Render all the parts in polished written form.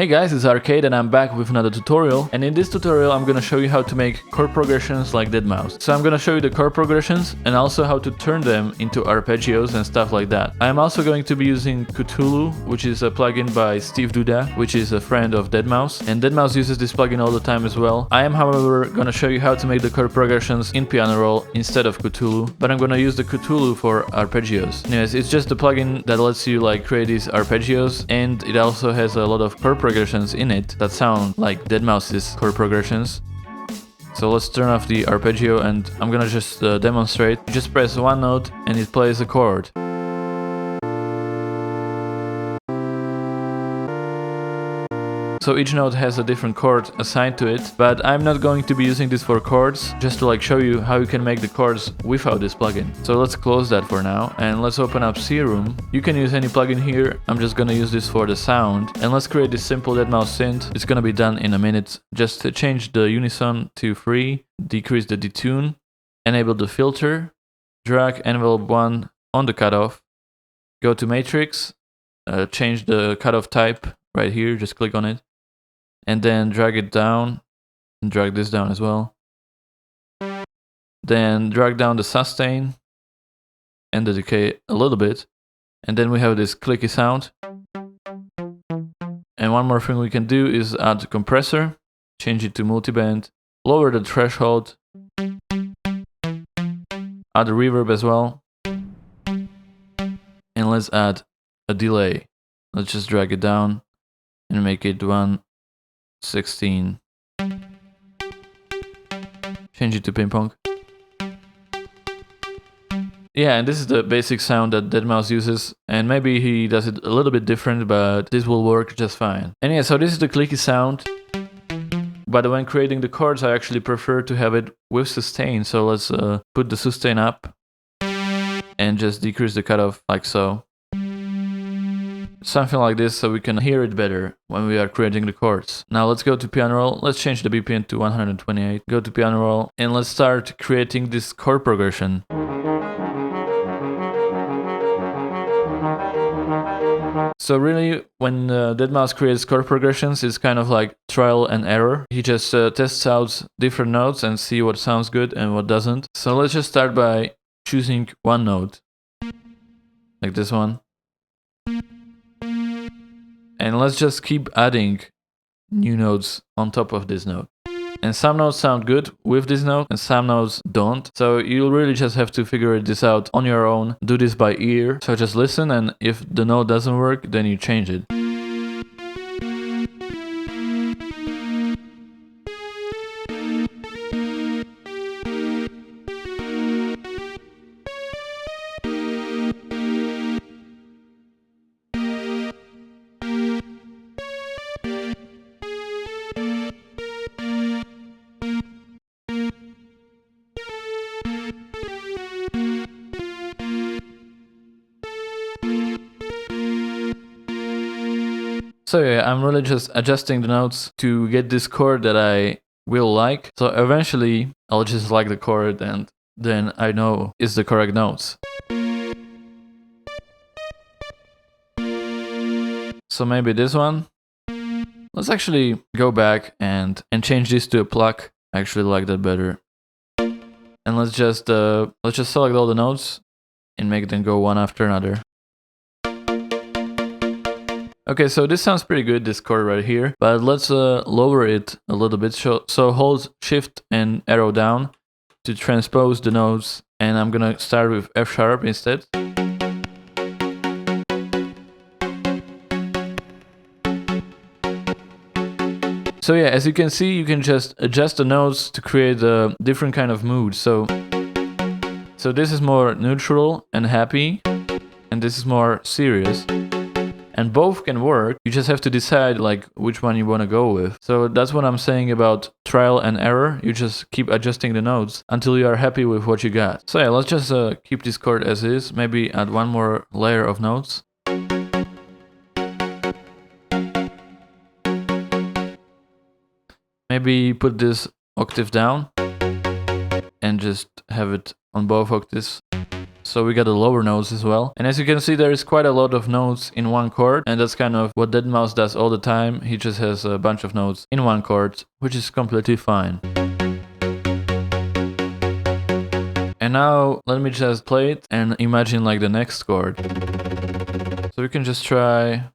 Hey guys, it's Arcade and I'm back with another tutorial, and in this tutorial I'm gonna show you how to make chord progressions like deadmau5. So I'm gonna show you the chord progressions and also how to turn them into arpeggios and stuff like that. I'm also going to be using Cthulhu, which is a plugin by Steve Duda, which is a friend of deadmau5, and deadmau5 uses this plugin all the time as well. I am however gonna show you how to make the chord progressions in piano roll instead of Cthulhu, but I'm gonna use the Cthulhu for arpeggios. Anyways, it's just a plugin that lets you like create these arpeggios, and it also has a lot of chord progressions in it that sound like deadmau5's chord progressions. So let's turn off the arpeggio and I'm gonna just demonstrate. You just press one note and it plays a chord. So each note has a different chord assigned to it, but I'm not going to be using this for chords, just to like show you how you can make the chords without this plugin. So let's close that for now and let's open up Serum. You can use any plugin here, I'm just gonna use this for the sound. And let's create this simple deadmau5 synth. It's gonna be done in a minute. Just to change the unison to 3, decrease the detune, enable the filter, drag envelope 1 on the cutoff, go to matrix, change the cutoff type right here, just click on it. And then drag it down, and drag this down as well. Then drag down the sustain and the decay a little bit. And then we have this clicky sound. And one more thing we can do is add a compressor, change it to multiband, lower the threshold, add a reverb as well. And let's add a delay. Let's just drag it down and make it 1/16. Change it to ping pong. Yeah, and this is the basic sound that deadmau5 uses, and maybe he does it a little bit different, but this will work just fine. And yeah, so this is the clicky sound. But when creating the chords, I actually prefer to have it with sustain, so let's put the sustain up and just decrease the cutoff like so. Something like this so we can hear it better when we are creating the chords. Now let's go to piano roll, let's change the BPM to 128, go to piano roll, and let's start creating this chord progression. So really, when deadmau5 creates chord progressions, it's kind of like trial and error. He just tests out different notes and see what sounds good and what doesn't. So let's just start by choosing one note, like this one. And let's just keep adding new notes on top of this note. And some notes sound good with this note and some notes don't. So you'll really just have to figure this out on your own. Do this by ear. So just listen, and if the note doesn't work, then you change it. So yeah, I'm really just adjusting the notes to get this chord that I will like. So eventually I'll just like the chord and then I know it's the correct notes. So maybe this one. Let's actually go back and change this to a pluck. I actually like that better. And let's just select all the notes and make them go one after another. Okay, so this sounds pretty good, this chord right here, but let's lower it a little bit. So hold shift and arrow down to transpose the notes, and I'm gonna start with F sharp instead. So yeah, as you can see, you can just adjust the notes to create a different kind of mood. So this is more neutral and happy, and this is more serious. And both can work, you just have to decide like which one you want to go with. So that's what I'm saying about trial and error. You just keep adjusting the notes until you are happy with what you got. So yeah, let's just keep this chord as is, maybe add one more layer of notes. Maybe put this octave down and just have it on both octaves. so we got the lower notes as well. And as you can see, there is quite a lot of notes in one chord, and that's kind of what deadmau5 does all the time. He just has a bunch of notes in one chord, which is completely fine. And now let me just play it and imagine like the next chord. So we can just try.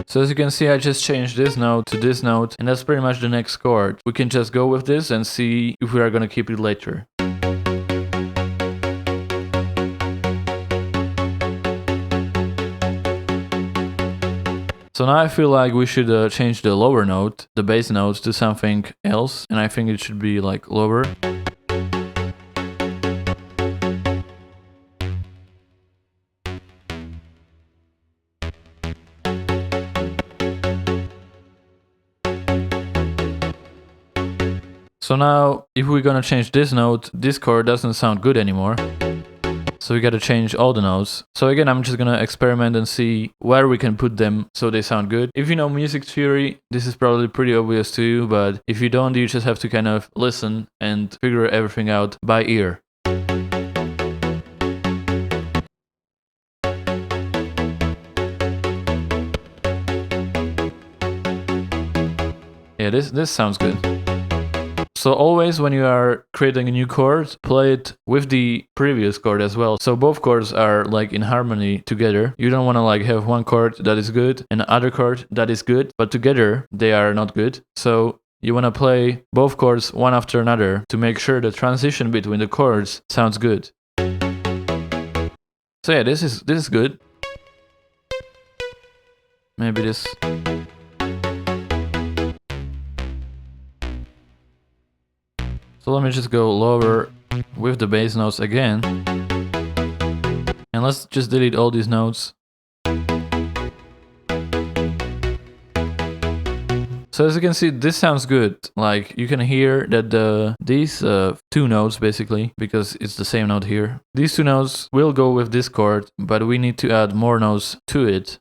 So as you can see, I just changed this note to this note, and that's pretty much the next chord. We can just go with this and see if we are gonna keep it later. So now I feel like we should change the lower note, the bass note, to something else, and I think it should be like lower. So now, if we're gonna change this note, this chord doesn't sound good anymore. So we gotta change all the notes. So again, I'm just gonna experiment and see where we can put them so they sound good. If you know music theory, this is probably pretty obvious to you, but if you don't, you just have to kind of listen and figure everything out by ear. Yeah, this sounds good. So always when you are creating a new chord, play it with the previous chord as well. So both chords are like in harmony together. You don't want to like have one chord that is good and another chord that is good, but together they are not good. So you want to play both chords one after another to make sure the transition between the chords sounds good. So yeah, this is good. Maybe this. So let me just go lower with the bass notes again. And let's just delete all these notes. So as you can see, this sounds good. Like you can hear that these two notes basically, because it's the same note here. These two notes will go with this chord, but we need to add more notes to it.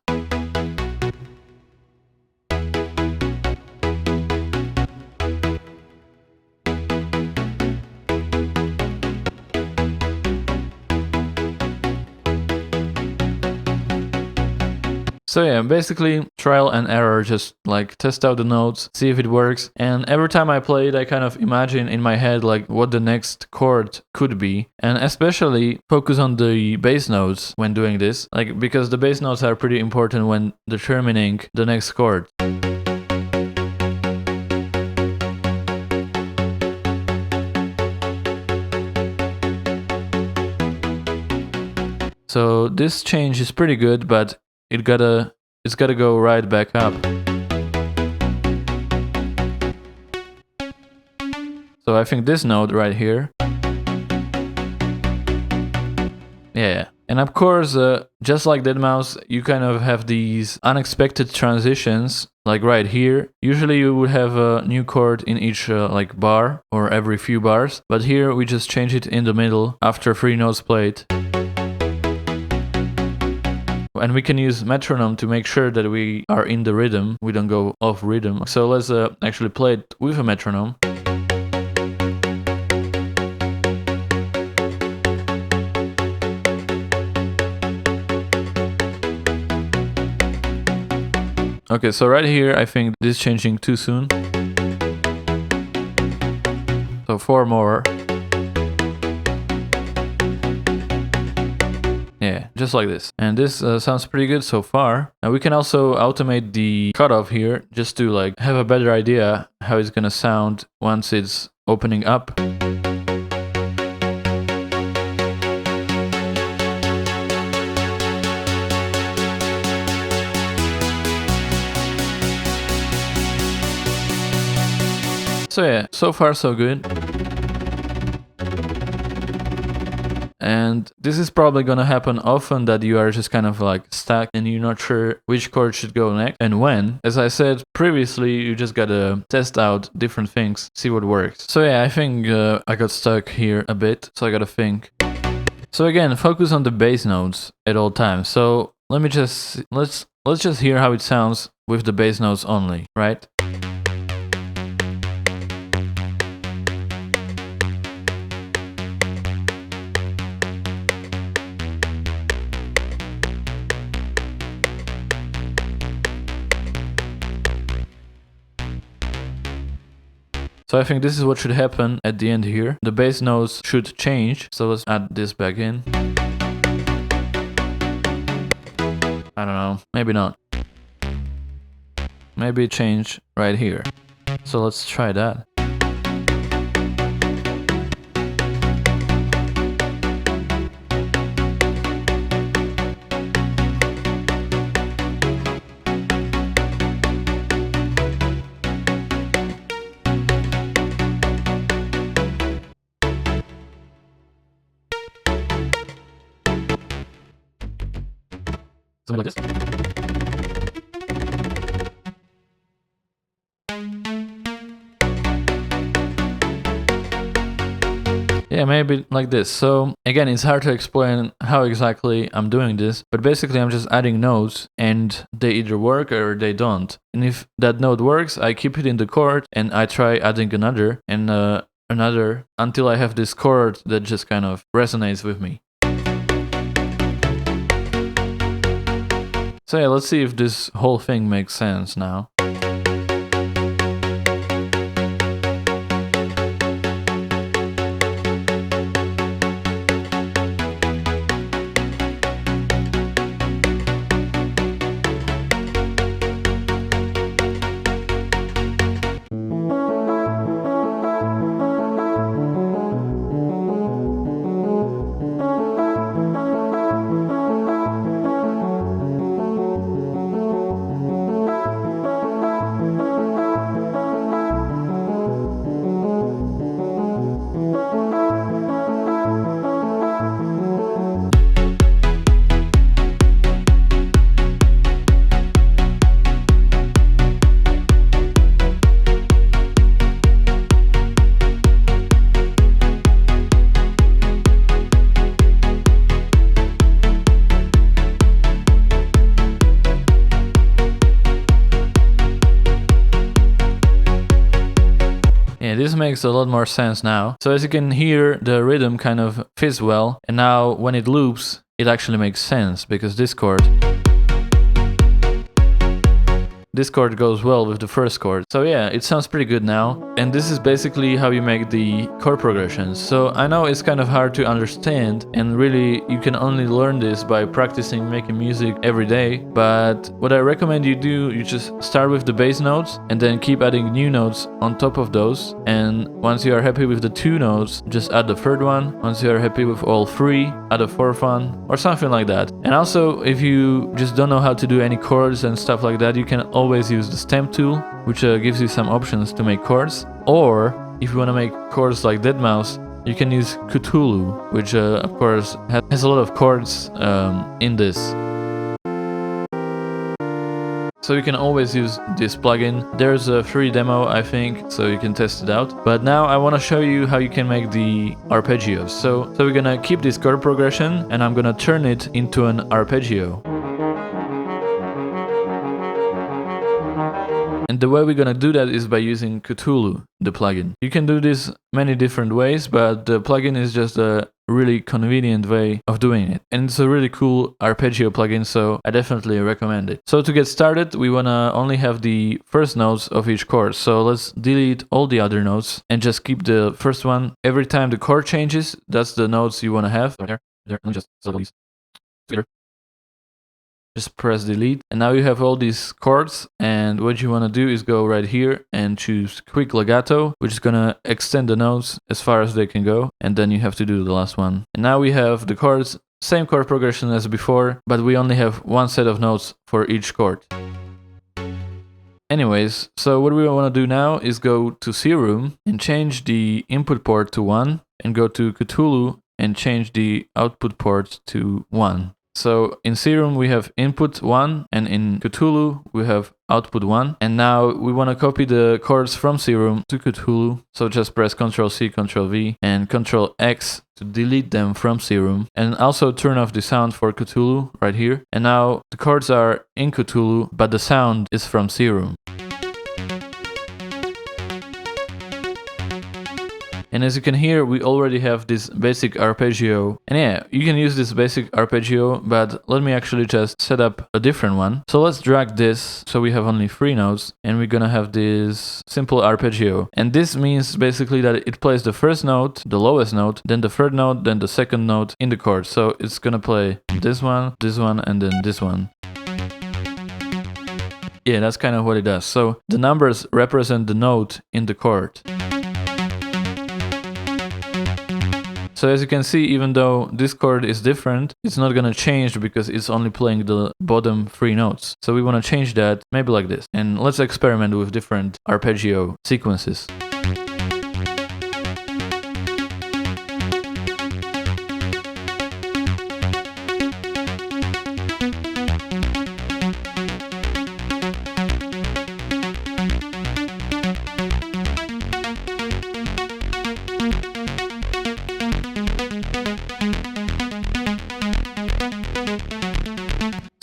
So yeah, basically trial and error, just like test out the notes, see if it works. And every time I play it, I kind of imagine in my head like what the next chord could be. And especially focus on the bass notes when doing this, like because the bass notes are pretty important when determining the next chord. So this change is pretty good, but it's gotta go right back up. So I think this note right here. Yeah. And of course, just like deadmau5, you kind of have these unexpected transitions, like right here. Usually you would have a new chord in each like bar or every few bars, but here we just change it in the middle after 3 notes played. And we can use metronome to make sure that we are in the rhythm, we don't go off rhythm. So let's actually play it with a metronome. Okay, so right here I think this is changing too soon. So 4 more. Yeah, just like this. And this sounds pretty good so far. And we can also automate the cutoff here just to like have a better idea how it's gonna sound once it's opening up. So yeah, so far so good. And this is probably gonna happen often, that you are just kind of like stuck and you're not sure which chord should go next and when. As I said previously, you just gotta test out different things, see what works. So yeah, I think I got stuck here a bit, so I gotta think. So again, focus on the bass notes at all times. So let's just hear how it sounds with the bass notes only, right? So I think this is what should happen at the end here. The bass notes should change. So let's add this back in. I don't know, maybe not. Maybe change right here. So let's try that. Something like this. Yeah, maybe like this. So again, it's hard to explain how exactly I'm doing this, but basically I'm just adding notes and they either work or they don't. And if that note works, I keep it in the chord and I try adding another and another until I have this chord that just kind of resonates with me. So yeah, let's see if this whole thing makes sense now. Yeah, this makes a lot more sense now. So as you can hear, the rhythm kind of fits well, and now when it loops, it actually makes sense because this chord goes well with the first chord. So yeah, it sounds pretty good now. And this is basically how you make the chord progressions. So I know it's kind of hard to understand, and really you can only learn this by practicing making music every day. But what I recommend you do, you just start with the bass notes and then keep adding new notes on top of those. And once you are happy with the 2 notes, just add the 3rd one. Once you are happy with all 3, add a 4th one or something like that. And also, if you just don't know how to do any chords and stuff like that, you can always use the stamp tool, which gives you some options to make chords. Or if you want to make chords like deadmau5, you can use Cthulhu, which of course has a lot of chords in this. So you can always use this plugin. There's a free demo, I think, so you can test it out. But now I want to show you how you can make the arpeggios. So we're gonna keep this chord progression and I'm gonna turn it into an arpeggio. And the way we're gonna do that is by using Cthulhu, the plugin. You can do this many different ways, but the plugin is just a really convenient way of doing it. And it's a really cool arpeggio plugin, so I definitely recommend it. So to get started, we wanna only have the first notes of each chord. So let's delete all the other notes and just keep the first one. Every time the chord changes, that's the notes you wanna have. Just press delete, and now you have all these chords, and what you want to do is go right here and choose quick legato, which is gonna extend the notes as far as they can go, and then you have to do the last one. And now we have the chords, same chord progression as before, but we only have one set of notes for each chord. Anyways, so what we want to do now is go to Serum and change the input port to 1, and go to Cthulhu and change the output port to 1. So in Serum we have input 1 and in Cthulhu we have output 1. And now we want to copy the chords from Serum to Cthulhu. So just press Ctrl+C, Ctrl+V and Ctrl+X to delete them from Serum. And also turn off the sound for Cthulhu right here. And now the chords are in Cthulhu, but the sound is from Serum. And as you can hear, we already have this basic arpeggio. And yeah, you can use this basic arpeggio, but let me actually just set up a different one. So let's drag this so we have only 3 notes, and we're gonna have this simple arpeggio. And this means basically that it plays the first note, the lowest note, then the third note, then the second note in the chord. So it's gonna play this one, and then this one. Yeah, that's kind of what it does. So the numbers represent the note in the chord. So as you can see, even though this chord is different, it's not gonna change because it's only playing the bottom 3 notes. So we wanna change that maybe like this. And let's experiment with different arpeggio sequences.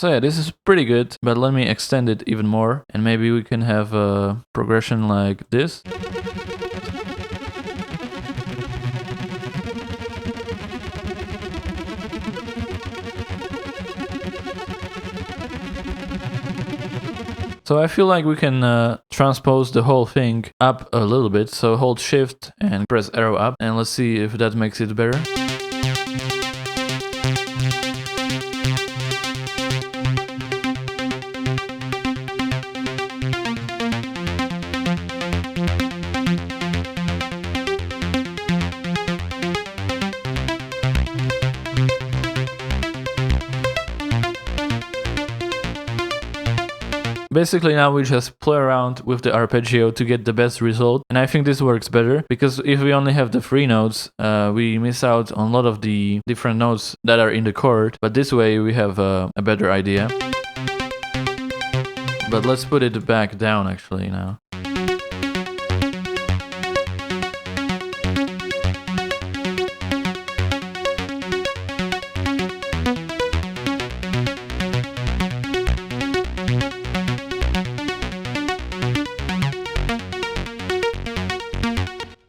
So yeah, this is pretty good, but let me extend it even more, and maybe we can have a progression like this. So I feel like we can transpose the whole thing up a little bit, so hold shift and press arrow up, and let's see if that makes it better. Basically now we just play around with the arpeggio to get the best result, and I think this works better because if we only have the 3 notes, we miss out on a lot of the different notes that are in the chord, but this way we have a better idea. But let's put it back down actually now.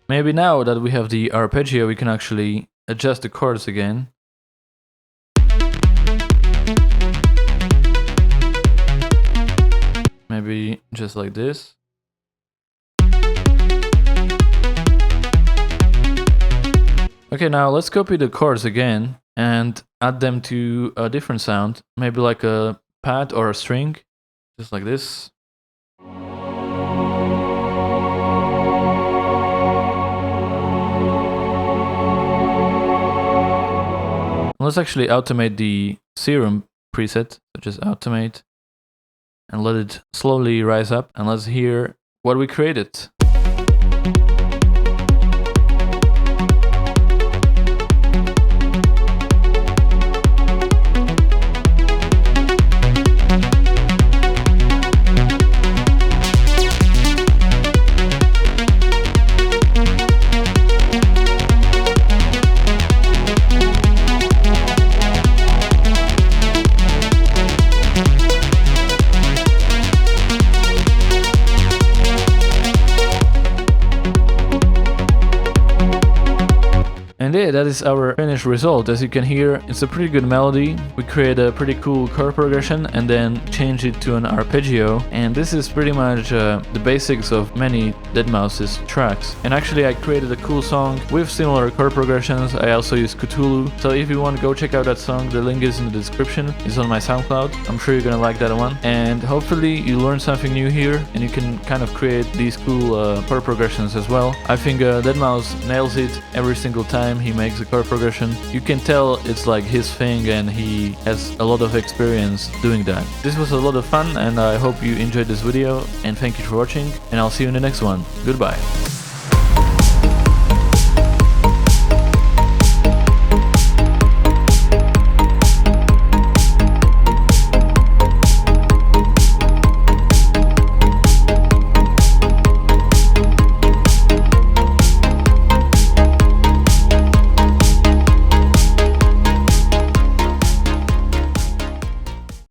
Maybe now that we have the arpeggio, we can actually adjust the chords again. Maybe just like this. Okay, now let's copy the chords again and add them to a different sound. Maybe like a pad or a string, just like this. Let's actually automate the Serum preset, so just automate and let it slowly rise up, and let's hear what we created. And yeah, that is our finished result. As you can hear, it's a pretty good melody. We create a pretty cool chord progression and then change it to an arpeggio. And this is pretty much the basics of many deadmau5's tracks. And actually I created a cool song with similar chord progressions. I also use Cthulhu. So if you want to go check out that song, the link is in the description. It's on my SoundCloud. I'm sure you're gonna like that one. And hopefully you learned something new here and you can kind of create these cool chord progressions as well. I think deadmau5 nails it every single time he makes a chord progression. You can tell it's like his thing and he has a lot of experience doing that. This was a lot of fun and I hope you enjoyed this video, and thank you for watching, and I'll see you in the next one. Goodbye.